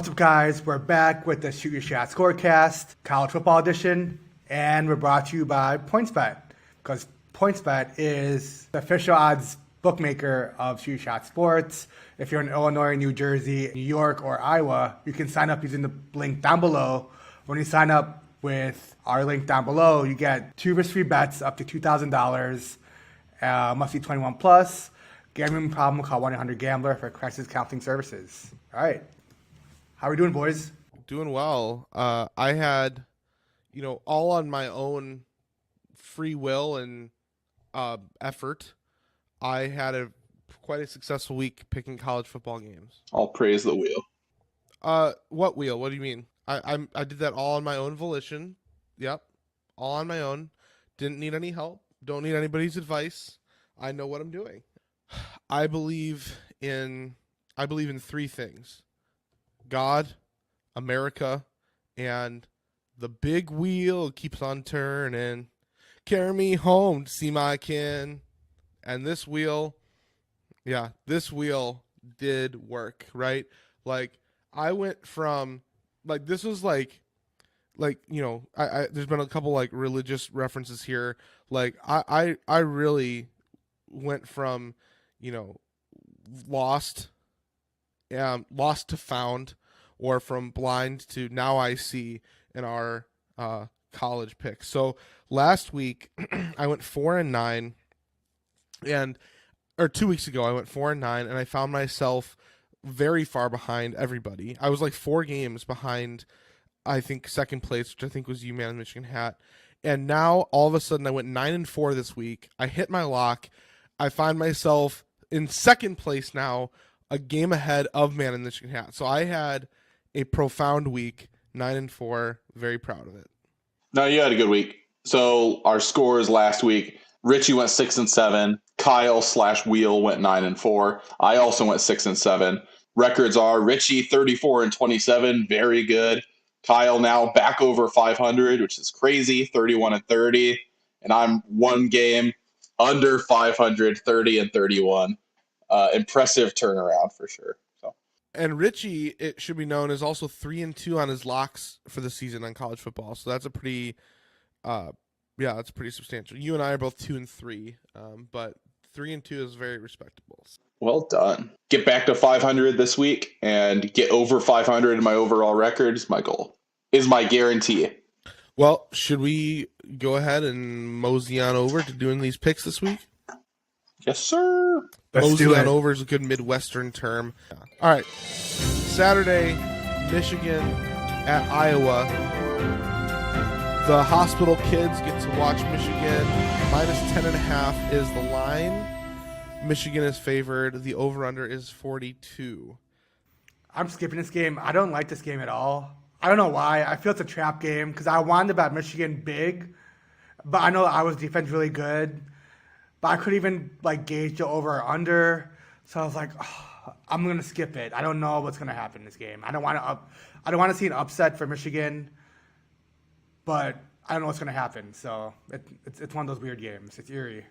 What's up, guys? We're back with the Shoot Your Shot Scorecast, college football edition, and we're brought to you by PointsBet, because PointsBet is the official odds bookmaker of Shoot Your Shot Sports. If you're in Illinois, New Jersey, New York, or Iowa, you can sign up using the link down below. When you sign up with our link down below, you get 2 risk-free bets up to $2,000. Must be 21 plus. Gambling problem, call 1-800-GAMBLER for crisis counseling services. All right. How are we doing, boys? Doing well. I had, all on my own free will and effort, I had quite a successful week picking college football games. I'll praise the wheel. What wheel? What do you mean? I did that all on my own volition. Yep, all on my own. Didn't need any help. Don't need anybody's advice. I know what I'm doing. I believe in 3 things: God, America, and the big wheel keeps on turning. Carry me home to see my kin. And this wheel did work, right? Like, I went from, like, this was like, I there's been a couple, like, religious references here. Like, I really went from, lost to found, or from blind to now I see in our college picks. So last week I went 4-9, or 2 weeks ago I went 4-9, and I found myself very far behind everybody. I was like 4 games behind, I think, second place, which I think was UMass and Michigan Hat. And now all of a sudden I went 9-4 this week. I hit my lock. I find myself in second place now, a game ahead of Man in Michigan Hat. So I had a profound week, 9-4. Very proud of it. No, you had a good week. So our scores last week: Richie went 6-7. Kyle/Wheel went 9-4. I also went 6-7. Records are Richie 34-27, very good. Kyle now back over 500, which is crazy, 31-30, and I'm 1 game under 500, 30-31. Impressive turnaround for sure. And Richie, it should be known, is also 3-2 on his locks for the season on college football. So that's a pretty, that's pretty substantial. You and I are both 2-3, but 3-2 is very respectable. Well done. Get back to 500 this week and get over 500 in my overall record is my goal. Is my guarantee. Well, should we go ahead and mosey on over to doing these picks this week? Yes, sir. Mosey on over is a good Midwestern term. All right. Saturday, Michigan at Iowa. The hospital kids get to watch Michigan. -10.5 is the line. Michigan is favored. The over-under is 42. I'm skipping this game. I don't like this game at all. I don't know why. I feel it's a trap game because I wanted to bet Michigan big, but I know Iowa's defense really good. But I couldn't even gauge the over or under, so I was like, I'm gonna skip it. I don't know what's gonna happen in this game. I don't want to see an upset for Michigan, but I don't know what's gonna happen. So it's one of those weird games. It's eerie.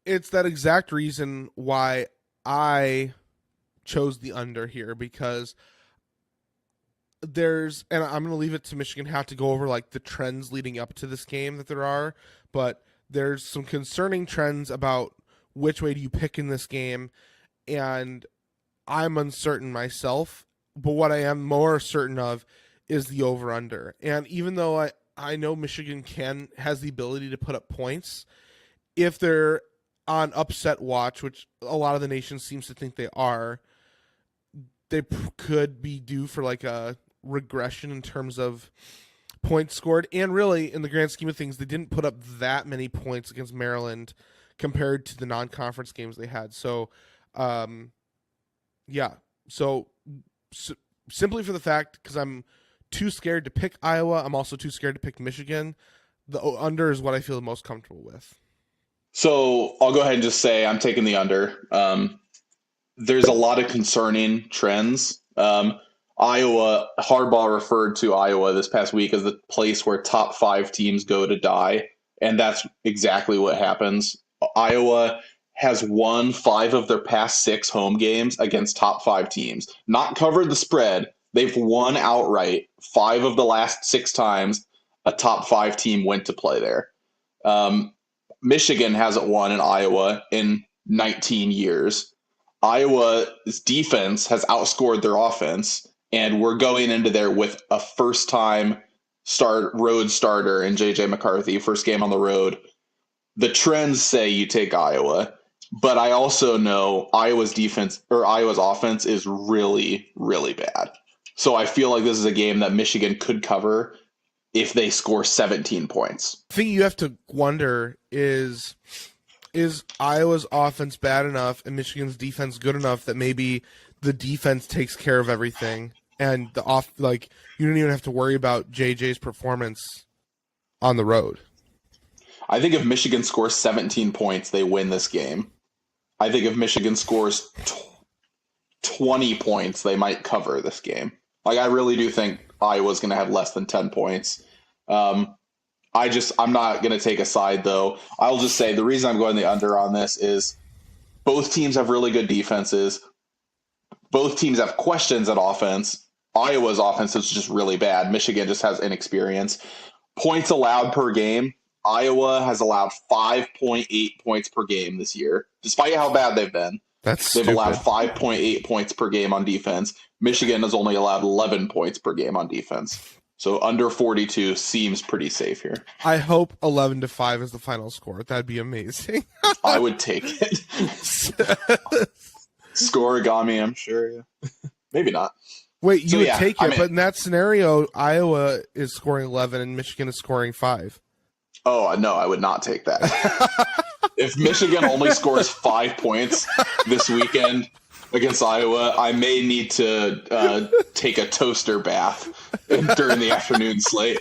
It's that exact reason why I chose the under here, because and I'm going to leave it to Michigan Hat to go over the trends leading up to this game that there are, but there's some concerning trends about which way do you pick in this game, and I'm uncertain myself, but what I am more certain of is the over-under. And even though I know Michigan has the ability to put up points, if they're on upset watch, which a lot of the nation seems to think they are, they could be due for a regression in terms of points scored. And really, in the grand scheme of things, they didn't put up that many points against Maryland compared to the non-conference games they had. So, simply for the fact, because I'm too scared to pick Iowa, I'm also too scared to pick Michigan, the under is what I feel the most comfortable with. So I'll go ahead and just say I'm taking the under. There's a lot of concerning trends. Harbaugh referred to Iowa this past week as the place where top 5 teams go to die, and that's exactly what happens. Iowa has won 5 of their past 6 home games against top 5 teams. Not covered the spread, They've won outright 5 of the last 6 times a top 5 team went to play there. Michigan hasn't won in Iowa in 19 years. Iowa's defense has outscored their offense, and we're going into there with a first-time road starter in J.J. McCarthy, first game on the road. The trends say you take Iowa, but I also know Iowa's offense is really, really bad. So I feel like this is a game that Michigan could cover if they score 17 points. The thing you have to wonder is Iowa's offense bad enough and Michigan's defense good enough that maybe the defense takes care of everything and you don't even have to worry about JJ's performance on the road. I think if Michigan scores 17 points, they win this game. I think if Michigan scores 20 points, they might cover this game. I really do think Iowa's going to have less than 10 points. I'm not going to take a side, though. I'll just say the reason I'm going the under on this is both teams have really good defenses. Both teams have questions at offense. Iowa's offense is just really bad. Michigan just has inexperience. Points allowed per game. Iowa has allowed 5.8 points per game this year, despite how bad they've been. They've allowed 5.8 points per game on defense. Michigan has only allowed 11 points per game on defense. So under 42 seems pretty safe here. I hope 11-5 is the final score. That'd be amazing. I would take it. Scoregami, I'm sure. Yeah. Maybe not. Wait, you would take it, but in that scenario, Iowa is scoring 11 and Michigan is scoring 5. Oh, no, I would not take that. If Michigan only scores 5 points this weekend against Iowa, I may need to take a toaster bath during the afternoon slate.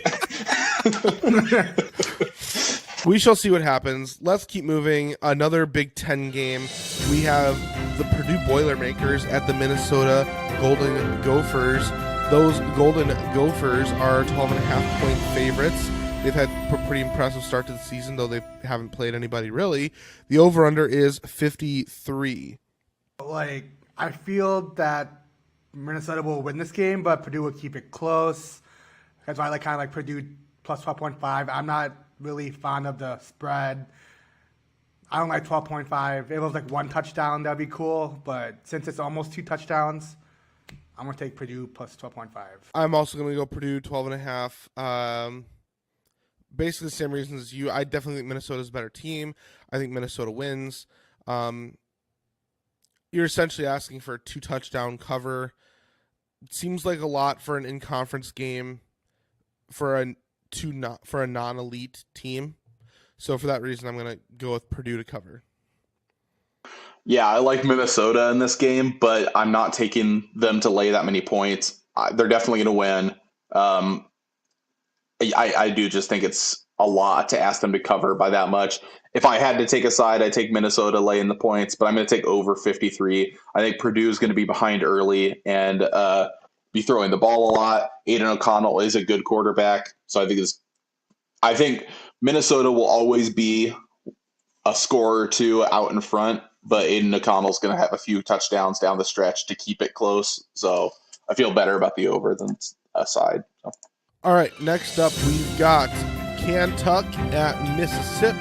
We shall see what happens. Let's keep moving. Another Big Ten game. We have the Purdue Boilermakers at the Minnesota Golden Gophers. Those Golden Gophers are 12.5-point favorites. They've had a pretty impressive start to the season, though they haven't played anybody really. The over-under is 53. I feel that Minnesota will win this game, but Purdue will keep it close. That's why I kind of like Purdue plus 12.5. I'm not really fond of the spread. I don't like 12.5. If it was like one touchdown, that'd be cool. But since it's almost 2 touchdowns, I'm going to take Purdue plus 12.5. I'm also going to go Purdue 12.5. Basically the same reasons as you. I definitely think Minnesota's a better team. I think Minnesota wins. You're essentially asking for a 2-touchdown cover. It seems like a lot for an in-conference game for a non-elite team. So for that reason, I'm going to go with Purdue to cover. Yeah, I like Minnesota in this game, but I'm not taking them to lay that many points. They're definitely going to win. I do just think it's a lot to ask them to cover by that much. If I had to take a side, I'd take Minnesota laying the points, but I'm going to take over 53. I think Purdue is going to be behind early and be throwing the ball a lot. Aiden O'Connell is a good quarterback, so I think Minnesota will always be a score or two out in front, but Aiden O'Connell's going to have a few touchdowns down the stretch to keep it close. So I feel better about the over than a side. So. All right, next up we've got Kentucky at Mississippi.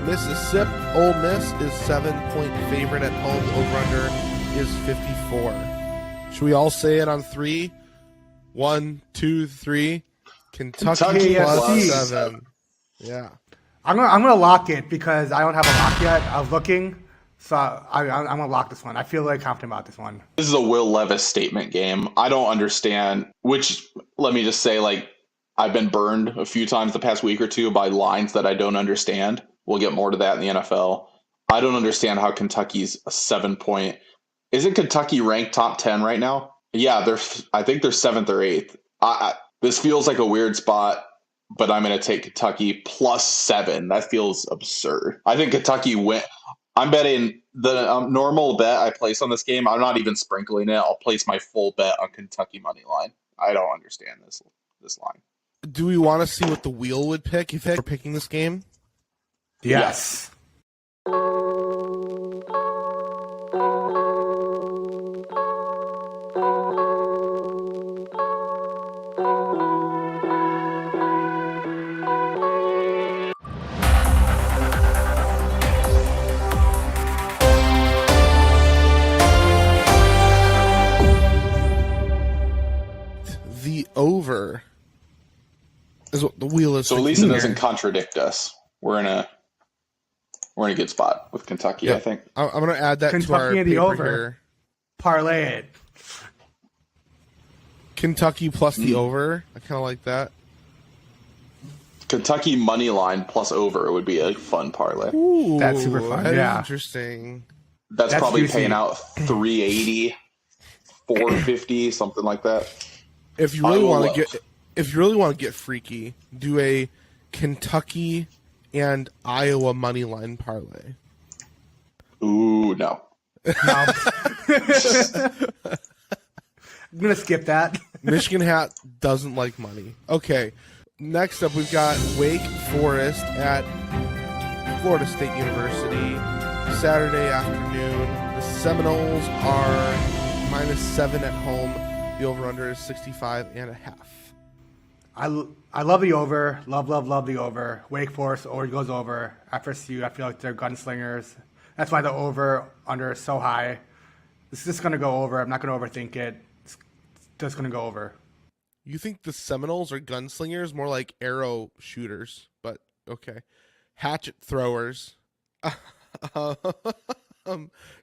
Mississippi, Ole Miss is 7-point favorite at home. Over-under is 54. Should we all say it on 3? 1, 2, 3. Kentucky plus 7. Yeah. I'm gonna lock it because I don't have a lock yet. I was looking, so I'm gonna lock this one. I feel very confident about this one. This is a Will Levis statement game. I don't understand. Let me just say, I've been burned a few times the past week or two by lines that I don't understand. We'll get more to that in the NFL. I don't understand how Kentucky's a 7-point. Isn't Kentucky ranked top 10 right now? Yeah, I think they're 7th or 8th. This feels like a weird spot, but I'm going to take Kentucky plus 7. That feels absurd. I think Kentucky win. I'm betting the normal bet I place on this game. I'm not even sprinkling it. I'll place my full bet on Kentucky money line. I don't understand this line. Do we want to see what the wheel would pick if we're picking this game? Yes. is what the wheel is. So at least it doesn't contradict us. We're in a good spot with Kentucky, I think. I'm going to add that Kentucky to our and the paper over. here. Parlay it. Kentucky plus the over. I kind of like that. Kentucky money line plus over would be a fun parlay. Ooh, That's super fun. that's Yeah. Interesting. That's probably juicy. paying out 380, 450, something like that. If you really want to get freaky, do a Kentucky and Iowa money line parlay. Ooh, no. No. I'm going to skip that. Michigan Hat doesn't like money. Okay. Next up, we've got Wake Forest at Florida State University, Saturday afternoon. The Seminoles are -7 at home. The over-under is 65.5. I love the over. Love the over. Wake Forest always goes over. FSU, I feel like they're gunslingers. That's why the over-under is so high. It's just going to go over. I'm not going to overthink it. It's just going to go over. You think the Seminoles are gunslingers, more like arrow shooters, but okay. Hatchet throwers.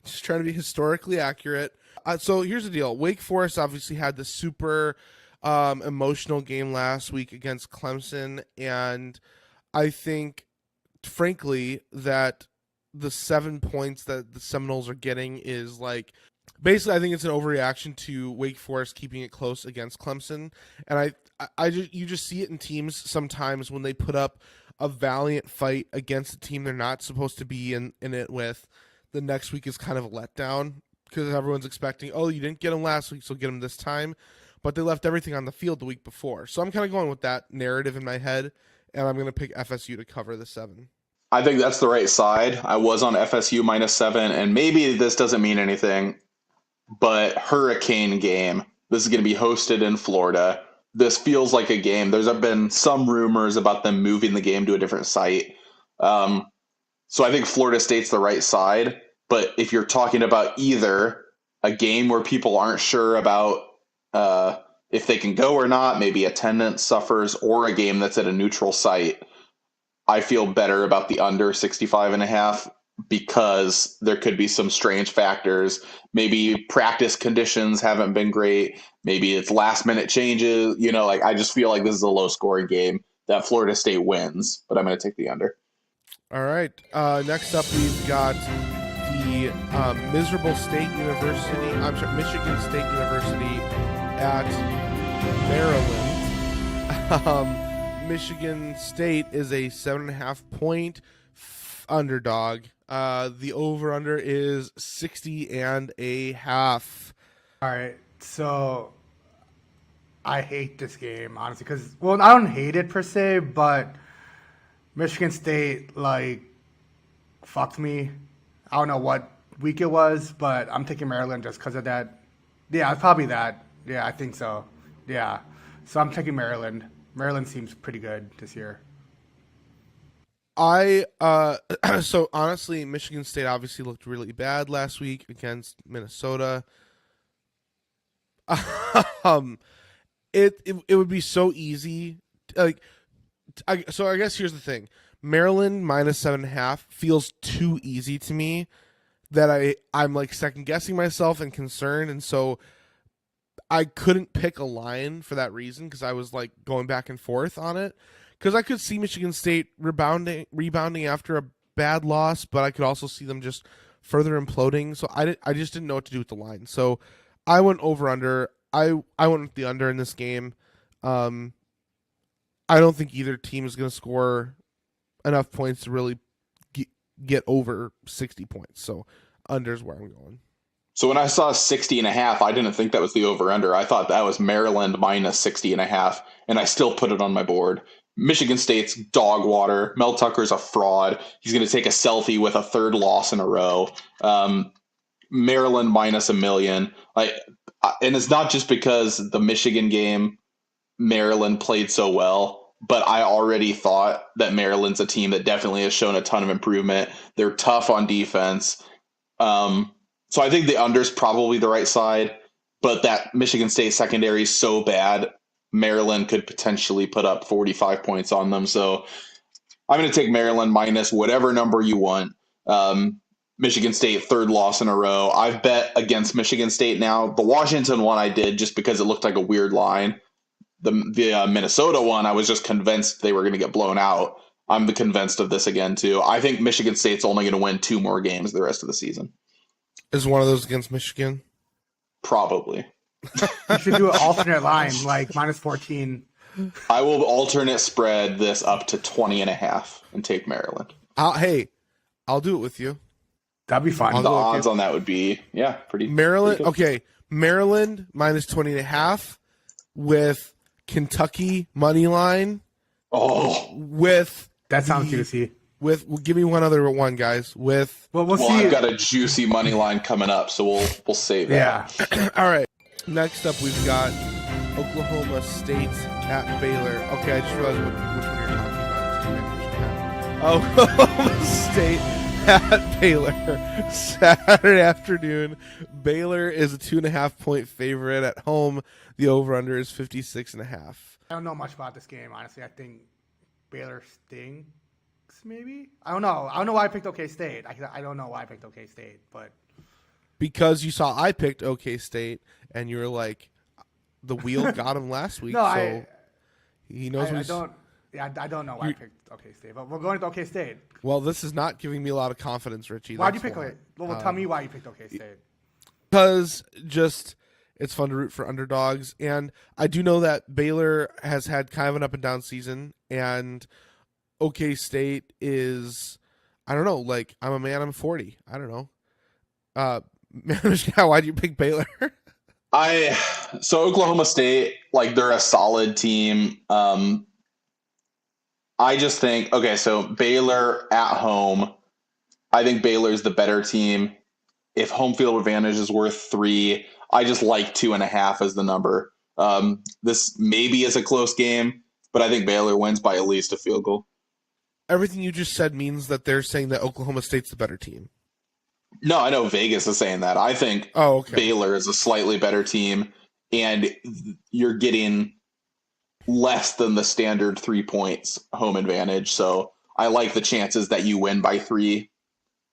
Just trying to be historically accurate. So here's the deal. Wake Forest obviously had the super emotional game last week against Clemson, and I think, frankly, that the 7 points that the Seminoles are getting is like, basically, I think it's an overreaction to Wake Forest keeping it close against Clemson, and you just see it in teams sometimes when they put up a valiant fight against a team they're not supposed to be in it with. The next week is kind of a letdown because everyone's expecting, oh, you didn't get them last week, so get them this time, but they left everything on the field the week before. So I'm kind of going with that narrative in my head, and I'm going to pick FSU to cover the 7. I think that's the right side. I was on FSU -7, and maybe this doesn't mean anything, but hurricane game. This is going to be hosted in Florida. This feels like a game. There's been some rumors about them moving the game to a different site. So I think Florida State's the right side. But if you're talking about either a game where people aren't sure about if they can go or not, maybe attendance suffers, or a game that's at a neutral site, I feel better about the under 65.5 because there could be some strange factors. Maybe practice conditions haven't been great. Maybe it's last minute changes. I just feel like this is a low scoring game that Florida State wins, but I'm going to take the under. All right. Next up, we've got the Michigan State University at Maryland. Michigan State is a 7.5 point underdog. The over-under is 60.5. All right. So I hate this game, honestly, because, well, I don't hate it per se, but Michigan State, fucked me. I don't know what week it was, but I'm taking Maryland just because of that. Yeah, it's probably that. Yeah, I think so. Yeah. So I'm taking Maryland. Maryland seems pretty good this year. So honestly, Michigan State obviously looked really bad last week against Minnesota. It would be so easy. I guess here's the thing. Maryland -7.5 feels too easy to me that I'm second guessing myself and concerned, and so I couldn't pick a line for that reason because I was going back and forth on it. Because I could see Michigan State rebounding after a bad loss, but I could also see them just further imploding. So I just didn't know what to do with the line. So I went over under. I went with the under in this game. I don't think either team is going to score enough points to really get over 60 points. So under is where I'm going. So when I saw 60.5, I didn't think that was the over-under. I thought that was Maryland -60.5, and I still put it on my board. Michigan State's dog water. Mel Tucker's a fraud. He's going to take a selfie with a third loss in a row. Maryland -1 million. And it's not just because the Michigan game, Maryland played so well, but I already thought that Maryland's a team that definitely has shown a ton of improvement. They're tough on defense. So I think the under is probably the right side, but that Michigan State secondary is so bad. Maryland could potentially put up 45 points on them. So I'm going to take Maryland minus whatever number you want. Michigan State, third loss in a row. I've bet against Michigan State now. The Washington one I did just because it looked like a weird line. The Minnesota one, I was just convinced they were going to get blown out. I'm convinced of this again, too. I think Michigan State's only going to win 2 more games the rest of the season. Is one of those against Michigan? Probably. You should do an alternate line, like minus 14. I will alternate spread this up to 20.5 and take Maryland. I'll do it with you. That'd be fun. The odds on that would be, pretty. Maryland, pretty cool. okay. Maryland minus 20.5 with Kentucky money line. Oh, with that sounds juicy. Give me one other one, guys. We'll see. I've got a juicy money line coming up, so we'll save that. Yeah. All right. Next up, we've got Oklahoma State at Baylor. Okay, I just realized which one you're talking about. Oklahoma State at Baylor. Saturday afternoon. Baylor is a 2.5 point favorite at home. The over-under is 56.5. I don't know much about this game, honestly. I think Baylor stinks, maybe? I don't know. I don't know why I picked OK State. I don't know why I picked OK State, but... Because you saw I picked OK State, and you were like, the wheel got him last week, he knows what I don't know why I picked OK State, but we're going to OK State. Well, this is not giving me a lot of confidence, Richie. Why'd you pick OK? Well, tell me why you picked OK State. Because it's fun to root for underdogs, and I do know that Baylor has had kind of an up and down season, and OK State is, I don't know, like, I'm a man, I'm 40. I don't know. Why'd you pick Baylor? So Oklahoma State, like, they're a solid team. I just think, okay, so Baylor at home, I think Baylor's the better team. If home field advantage is worth 3, I just like 2.5 as the number. This maybe is a close game, but I think Baylor wins by at least a field goal. Everything you just said means that they're saying that Oklahoma State's the better team. No, I know Vegas is saying that. I think Baylor is a slightly better team, and you're getting less than the standard 3 points home advantage. So I like the chances that you win by 3,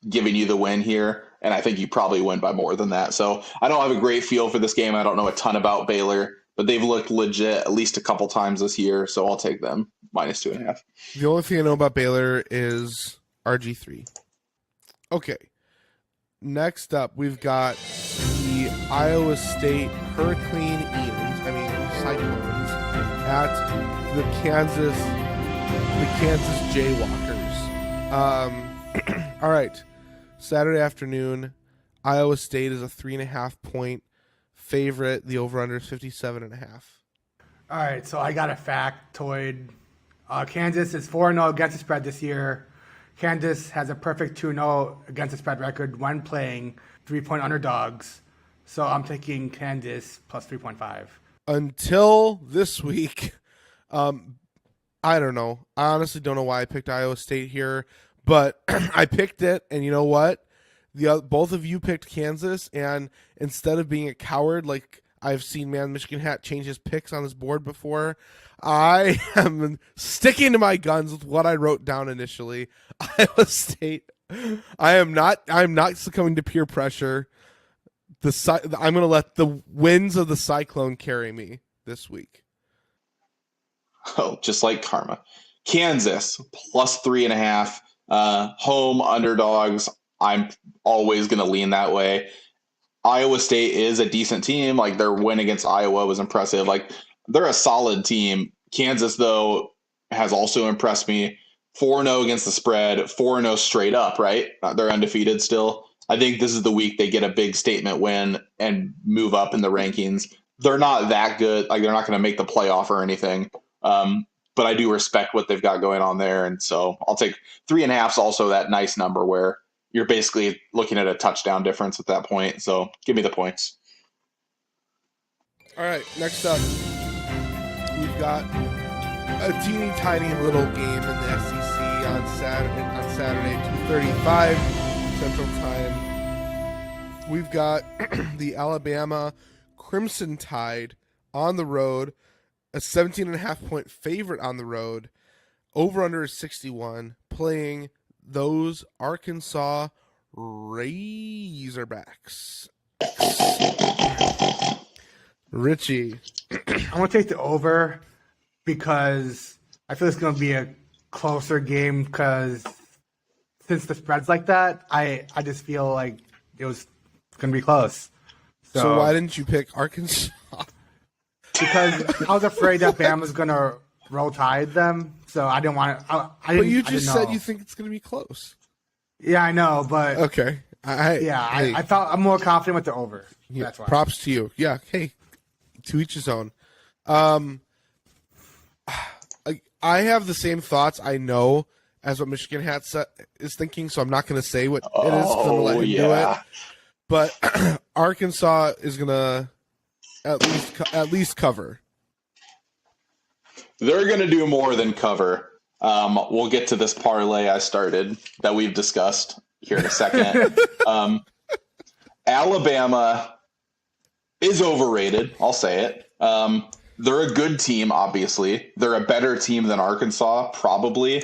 giving you the win here, and I think you probably win by more than that. So I don't have a great feel for this game. I don't know a ton about Baylor, but they've looked legit at least a couple times this year, so I'll take them minus 2.5. The only thing I know about Baylor is RG3. Okay. Next up, we've got the Iowa State Cyclones at the Kansas Jaywalkers. All right. Saturday afternoon, Iowa State is a 3.5 point favorite. The over-under is 57.5. All right, so I got a factoid. Kansas is 4-0 against the spread this year. Kansas has a perfect 2-0 against the spread record when playing 3-point underdogs. So I'm taking Kansas plus 3.5. Until this week, I don't know. I honestly don't know why I picked Iowa State here, but I picked it, and you know what? Both of you picked Kansas, and instead of being a coward, like I've seen Michigan Hat change his picks on his board before, I am sticking to my guns with what I wrote down initially. Iowa State. I'm not succumbing to peer pressure. I'm going to let the winds of the Cyclone carry me this week. Oh, just like karma. Kansas plus 3.5. Home underdogs. I'm always going to lean that way. Iowa State is a decent team. Like, their win against Iowa was impressive. Like, they're a solid team. Kansas, though, has also impressed me. 4-0 against the spread, 4-0 straight up, right? They're undefeated still. I think this is the week they get a big statement win and move up in the rankings. They're not that good. Like, they're not going to make the playoff or anything. But I do respect what they've got going on there. And so I'll take 3.5 is also that nice number where you're basically looking at a touchdown difference at that point. So give me the points. All right, next up, we've got a teeny tiny little game in the SEC on Saturday, 2:35 Central Time. We've got the Alabama Crimson Tide on the road a 17.5-point favorite on the road. Over under is 61, playing those Arkansas Razorbacks. Richie. I'm going to take the over because I feel it's going to be a closer game because since the spread's like that, I just feel like it was going to be close. So why didn't you pick Arkansas? Because I was afraid that Bama was going to roll tide them, so I didn't want to. But you just said you think it's going to be close. Yeah, I know, but okay. I felt I'm more confident with the over. Yeah, that's why. Props to you. Yeah. Hey, to each his own. I have the same thoughts. I know as what Michigan Hat is thinking, so I'm not going to say what it is. I'm going to let him do it. But Arkansas is going to at least cover. They're going to do more than cover. We'll get to this parlay I started that we've discussed here in a second. Alabama is overrated. I'll say it. They're a good team, obviously. They're a better team than Arkansas, probably.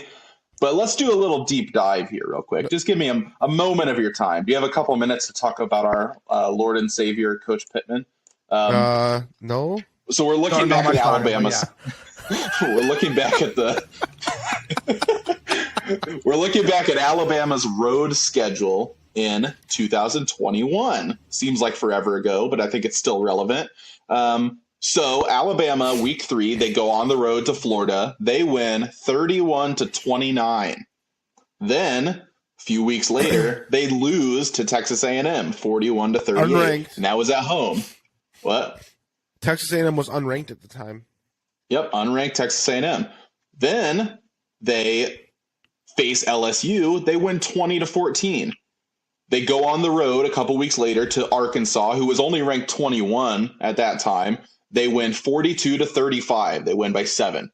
But let's do a little deep dive here real quick. Just give me a moment of your time. Do you have a couple minutes to talk about our Lord and Savior, Coach Pittman? No. So we're looking back at Alabama's. We're looking back at we're looking back at Alabama's road schedule in 2021. Seems like forever ago, but I think it's still relevant. So Alabama, week 3, they go on the road to Florida. They win 31-29. Then a few weeks later, they lose to Texas A&M 41-38. Unranked. And that was at home. What? Texas A&M was unranked at the time. Yep, unranked Texas A&M. Then they face LSU. They win 20-14. They go on the road a couple weeks later to Arkansas, who was only ranked 21 at that time. They win 42-35. They win by 7.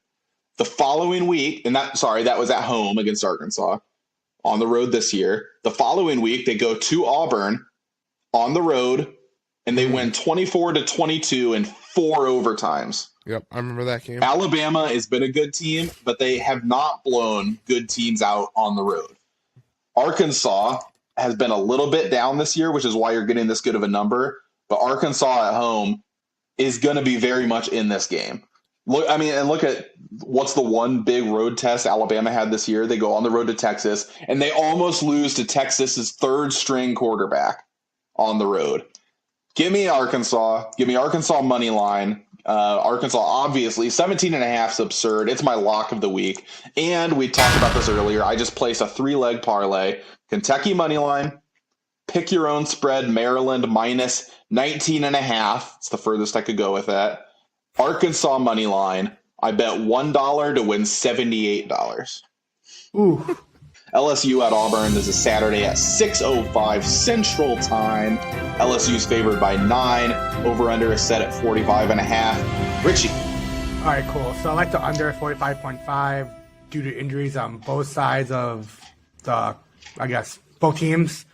The following week, that was at home against Arkansas. On the road this year. The following week, they go to Auburn on the road, and they win 24-22 in 4 overtimes. Yep, I remember that game. Alabama has been a good team, but they have not blown good teams out on the road. Arkansas has been a little bit down this year, which is why you're getting this good of a number. But Arkansas at home is going to be very much in this game. Look at what's the one big road test Alabama had this year. They go on the road to Texas, and they almost lose to Texas's third-string quarterback on the road. Give me Arkansas. Give me Arkansas money line. Arkansas, obviously, 17.5 is absurd. It's my lock of the week. And we talked about this earlier. I just placed a 3-leg parlay. Kentucky money line. Pick your own spread. Maryland minus 19.5. It's the furthest I could go with that. Arkansas money line. I bet $1 to win $78. Ooh. LSU at Auburn. This is Saturday at 6:05 Central Time. LSU's favored by 9. Over-under is set at 45.5. Richie. All right, cool. So I like the under 45.5 due to injuries on both sides of both teams.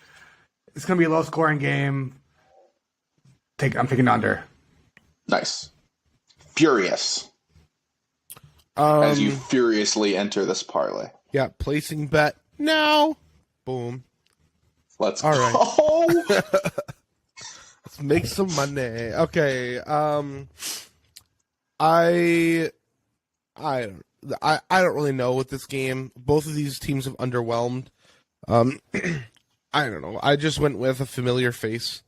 It's going to be a low-scoring game. I'm taking under. Nice. Furious. As you furiously enter this parlay. Yeah, placing bet now. Boom. Let's All go. Right. Let's make some money. Okay. I don't really know with this game. Both of these teams have underwhelmed. I don't know. I just went with a familiar face.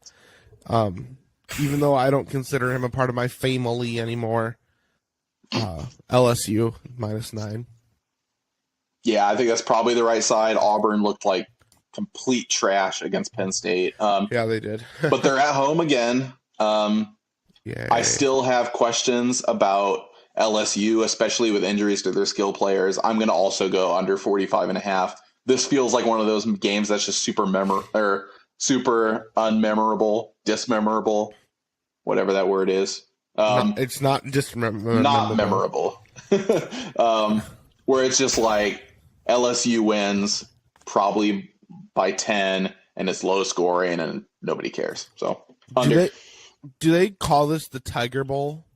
Even though I don't consider him a part of my family anymore. LSU -9. Yeah, I think that's probably the right side. Auburn looked like complete trash against Penn State. Yeah, they did. But they're at home again. Yeah. I still have questions about LSU, especially with injuries to their skill players. I'm going to also go under 45.5. This feels like one of those games that's just super unmemorable, dismemorable, whatever that word is. No, it's not just not memorable. Where it's just like LSU wins probably by 10 and it's low scoring and nobody cares. So under. Do they call this the Tiger Bowl?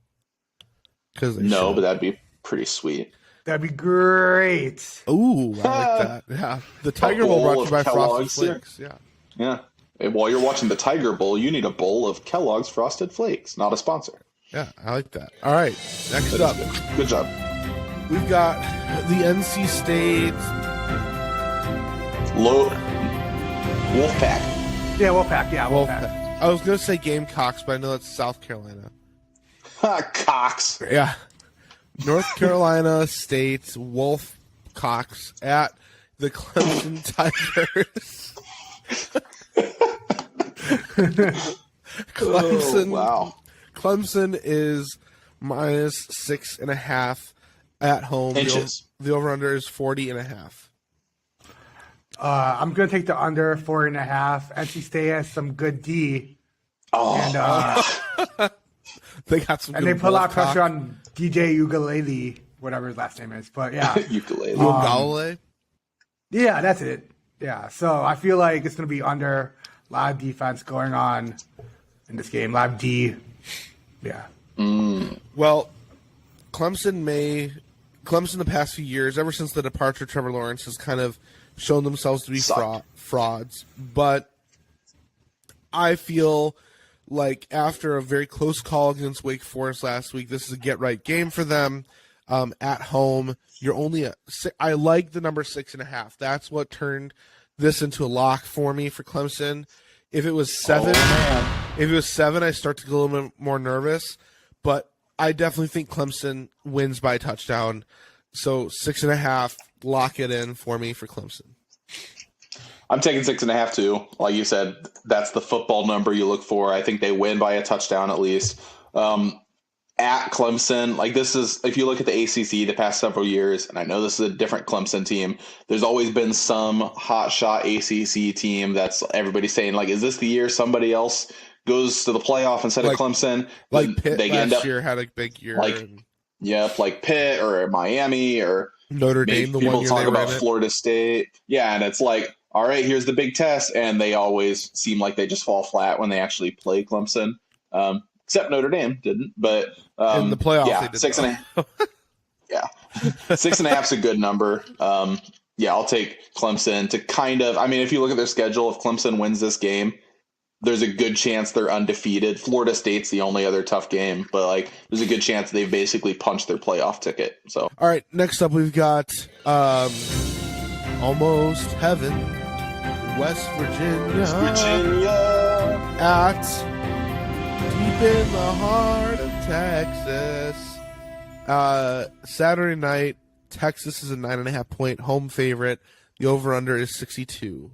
Because No, but that'd be pretty sweet. That'd be great. Ooh, I like that. Yeah, the Tiger Bowl brought to you by Frosted Flakes. Yeah. Yeah. And while you're watching the Tiger Bowl, you need a bowl of Kellogg's Frosted Flakes. Not a sponsor. Yeah, I like that. All right, next up, Good job. we've got the NC State. Wolfpack. Yeah, Wolfpack. Yeah, Wolfpack. Wolfpack. I was gonna say Gamecocks, but I know that's South Carolina. Cox. Yeah, North Carolina State Wolfcocks at the Clemson Tigers. Clemson. Oh, wow. Clemson is minus 6.5 at home. Inches. The over-under is 40.5. I'm gonna take the under 4.5. NC State has some good D, Oh, and They got some. and good they put a lot of Wolfcock. pressure on DJ Ugalele, whatever his last name is. But yeah, ukulele. Ugalele. yeah, that's it. Yeah, so I feel like it's gonna be under. A lot of defense going on in this game. A lot of D. Yeah. Well, Clemson the past few years, ever since the departure of Trevor Lawrence, has kind of shown themselves to be frauds. But I feel like after a very close call against Wake Forest last week, this is a get-right game for them. At home, you're only I like the number 6.5. That's what turned this into a lock for me for Clemson. If it was 7, I start to get a little bit more nervous. But I definitely think Clemson wins by a touchdown. So 6.5, lock it in for me for Clemson. I'm taking 6.5 too. Like you said, that's the football number you look for. I think they win by a touchdown at least. At Clemson, like this is, if you look at the ACC the past several years, and I know this is a different Clemson team, there's always been some hot shot ACC team that's everybody saying like, is this the year somebody else goes to the playoff instead of Clemson? Like Pitt they last year had a big year. Like Pitt or Miami or Notre Dame, the people one year talk they were about in it. Florida State. Yeah, and it's like, all right, here's the big test, and they always seem like they just fall flat when they actually play Clemson. Except Notre Dame didn't, but In the playoffs, yeah, they did 6.5. Yeah, 6.5 is a good number. Yeah, I'll take Clemson to kind of. I mean, if you look at their schedule, if Clemson wins this game, there's a good chance they're undefeated. Florida State's the only other tough game, but like, there's a good chance they've basically punched their playoff ticket. So, All right, next up we've got almost heaven, West Virginia. At deep in the heart of Texas. Saturday night, Texas is a 9.5 point home favorite. The over-under is 62.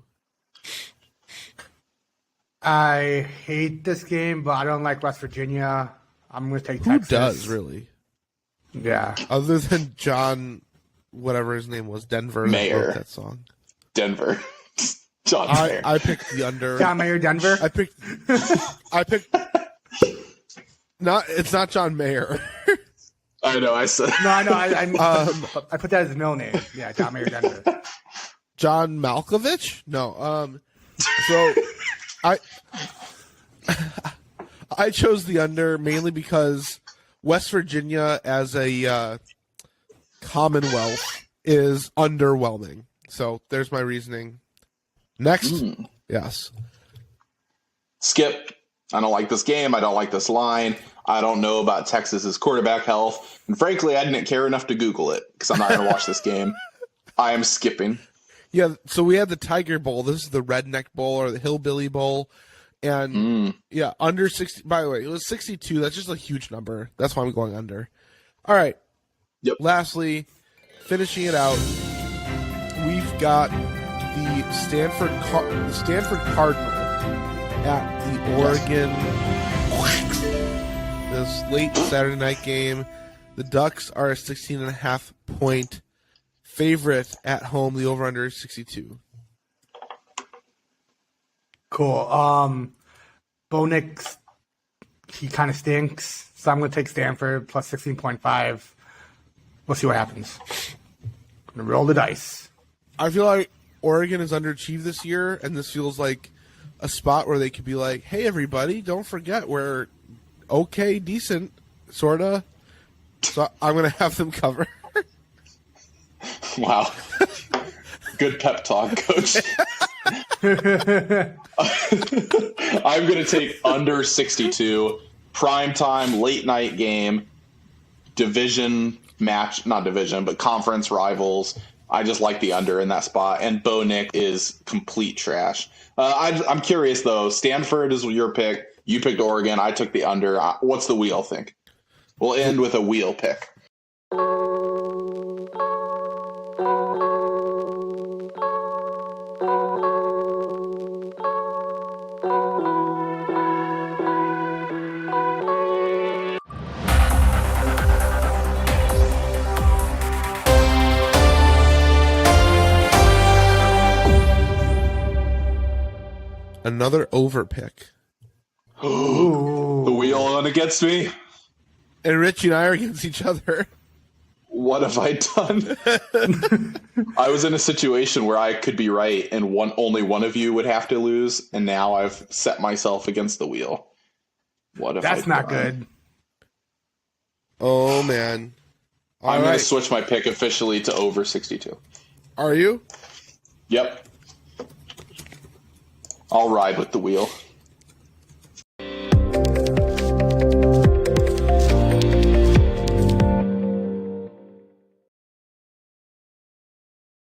I hate this game, but I don't like West Virginia. I'm going to take Who Texas. does, really? Yeah. Other than John, whatever his name was, Denver, that Mayer. wrote that song. Denver. John Mayer. I picked the under. John Mayer, Denver. I picked. It's not John Mayer. I know. I said. No, I know. I put that as his middle name. Yeah, John Mayer, Denver. John Malkovich? No. So I chose the under mainly because West Virginia as a Commonwealth is underwhelming. So there's my reasoning. Next, yes. Skip. I don't like this game. I don't like this line. I don't know about Texas's quarterback health. And frankly, I didn't care enough to Google it because I'm not going to watch this game. I am skipping. Yeah, so we had the Tiger Bowl. This is the Redneck Bowl or the Hillbilly Bowl. And, yeah, under 60. By the way, it was 62. That's just a huge number. That's why I'm going under. All right. Yep. Lastly, finishing it out, we've got the Stanford Cardinal at the Oregon. This late Saturday night game. The Ducks are a 16.5 point favorite at home. The over-under is 62. Cool. Bo Nix, he kind of stinks, so I'm going to take Stanford plus 16.5. We'll see what happens. I'm going to roll the dice. I feel like Oregon has underachieved this year, and this feels like a spot where they could be like, hey, everybody, don't forget we're okay, decent, sort of. So I'm going to have them cover. Wow. Good pep talk, coach. I'm going to take under 62. Primetime, late night game, division match, not division, but conference rivals. I just like the under in that spot. And Bo Nick is complete trash. I'm curious, though. Stanford is your pick. You picked Oregon. I took the under. What's the wheel think? We'll end with a wheel pick. Another over pick. The wheel on against me. And Richie and I are against each other. What have I done? I was in a situation where I could be right and only one of you would have to lose, and now I've set myself against the wheel. What have That's I not done? good. Oh, man. I'm going to switch my pick officially to over 62. Are you? Yep. I'll ride with the wheel.